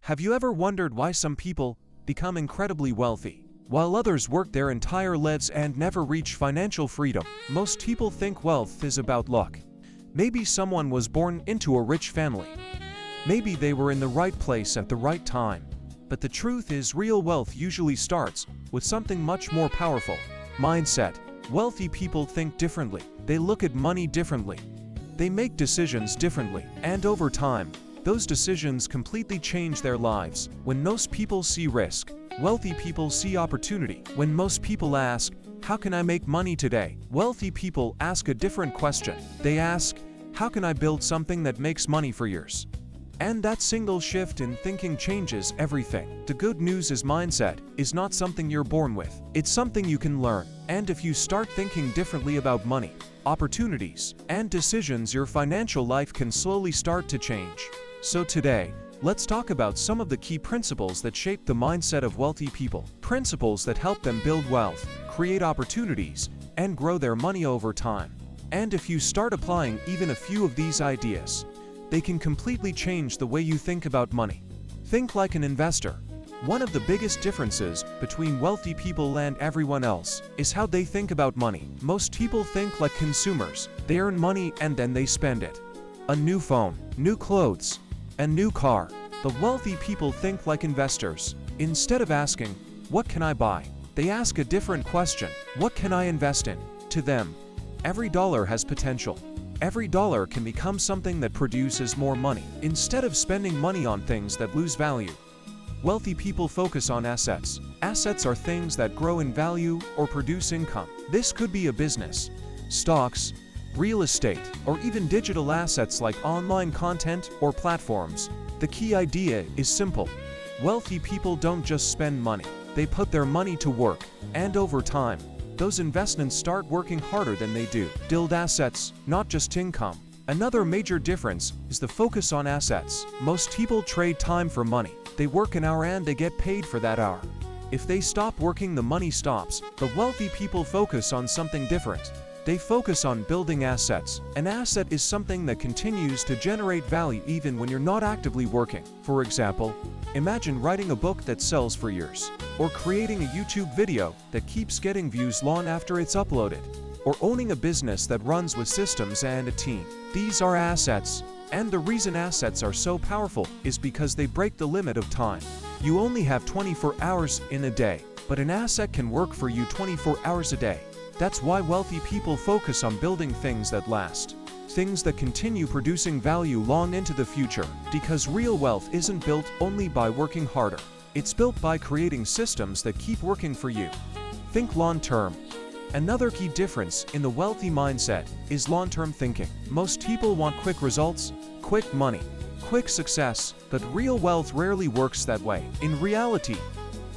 Have you ever wondered why some people become incredibly wealthy, while others work their entire lives and never reach financial freedom? Most people think wealth is about luck. Maybe someone was born into a rich family. Maybe they were in the right place at the right time. But the truth is, real wealth usually starts with something much more powerful: mindset. Wealthy people think differently. They look at money differently. They make decisions differently. And over time, those decisions completely change their lives. When most people see risk, wealthy people see opportunity. When most people ask, "How can I make money today?" wealthy people ask a different question. They ask, "How can I build something that makes money for years?" And that single shift in thinking changes everything. The good news is, mindset is not something you're born with. It's something you can learn. And if you start thinking differently about money, opportunities, and decisions, your financial life can slowly start to change. So today, let's talk about some of the key principles that shape the mindset of wealthy people. Principles that help them build wealth, create opportunities, and grow their money over time. And if you start applying even a few of these ideas, they can completely change the way you think about money. Think like an investor. One of the biggest differences between wealthy people and everyone else is how they think about money. Most people think like consumers. They earn money and then they spend it. A new phone, new clothes, a new car. The wealthy people think like investors. Instead of asking, "What can I buy?" they ask a different question: "What can I invest in?" To them, every dollar has potential. Every dollar can become something that produces more money. Instead of spending money on things that lose value, wealthy people focus on assets. Assets are things that grow in value or produce income. This could be a business, stocks, real estate, or even digital assets like online content or platforms. The key idea is simple. Wealthy people don't just spend money. They put their money to work. And over time, those investments start working harder than they do. Build assets, not just income. Another major difference is the focus on assets. Most people trade time for money. They work an hour and they get paid for that hour. If they stop working, the money stops. The wealthy people focus on something different. They focus on building assets. An asset is something that continues to generate value even when you're not actively working. For example, imagine writing a book that sells for years, or creating a YouTube video that keeps getting views long after it's uploaded, or owning a business that runs with systems and a team. These are assets, and the reason assets are so powerful is because they break the limit of time. You only have 24 hours in a day, but an asset can work for you 24 hours a day. That's why wealthy people focus on building things that last. Things that continue producing value long into the future. Because real wealth isn't built only by working harder. It's built by creating systems that keep working for you. Think long-term. Another key difference in the wealthy mindset is long-term thinking. Most people want quick results, quick money, quick success, but real wealth rarely works that way. In reality,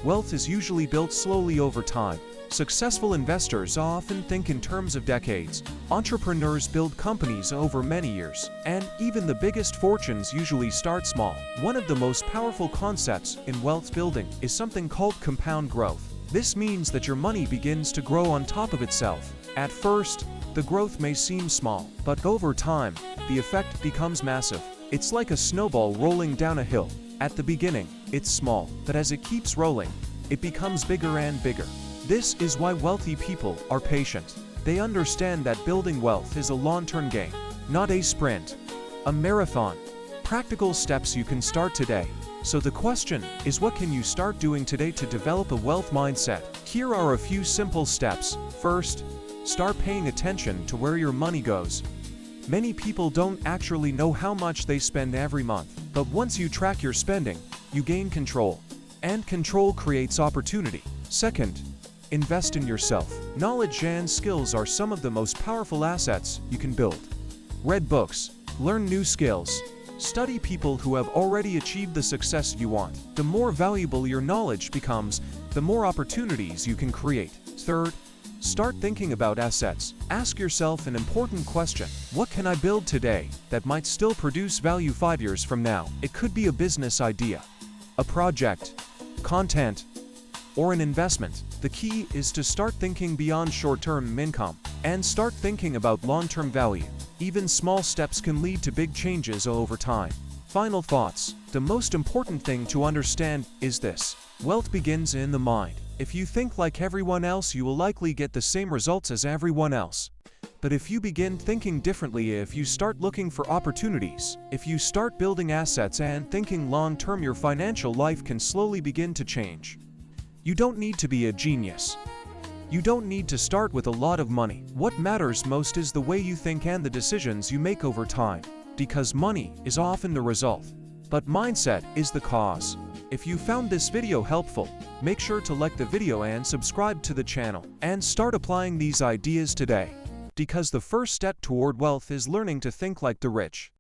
wealth is usually built slowly over time. Successful investors often think in terms of decades. Entrepreneurs build companies over many years, and even the biggest fortunes usually start small. One of the most powerful concepts in wealth building is something called compound growth. This means that your money begins to grow on top of itself. At first, the growth may seem small, but over time, the effect becomes massive. It's like a snowball rolling down a hill. At the beginning, it's small, but as it keeps rolling, it becomes bigger and bigger. This is why wealthy people are patient. They understand that building wealth is a long-term game, not a sprint, a marathon. Practical steps you can start today. So the question is, what can you start doing today to develop a wealth mindset? Here are a few simple steps. First, start paying attention to where your money goes. Many people don't actually know how much they spend every month, but once you track your spending, you gain control. And control creates opportunity. Second, invest in yourself. Knowledge and skills are some of the most powerful assets you can build. Read books, learn new skills, study people who have already achieved the success you want. The more valuable your knowledge becomes, the more opportunities you can create. Third, start thinking about assets. Ask yourself an important question. What can I build today that might still produce value 5 years from now? It could be a business idea, a project, content, or an investment. The key is to start thinking beyond short-term income and start thinking about long-term value. Even small steps can lead to big changes over time. Final thoughts. The most important thing to understand is this: wealth begins in the mind. If you think like everyone else, you will likely get the same results as everyone else. But if you begin thinking differently, if you start looking for opportunities, if you start building assets and thinking long-term, your financial life can slowly begin to change. You don't need to be a genius. You don't need to start with a lot of money. What matters most is the way you think and the decisions you make over time. Because money is often the result, but mindset is the cause. If you found this video helpful, make sure to like the video and subscribe to the channel, and start applying these ideas today. Because the first step toward wealth is learning to think like the rich.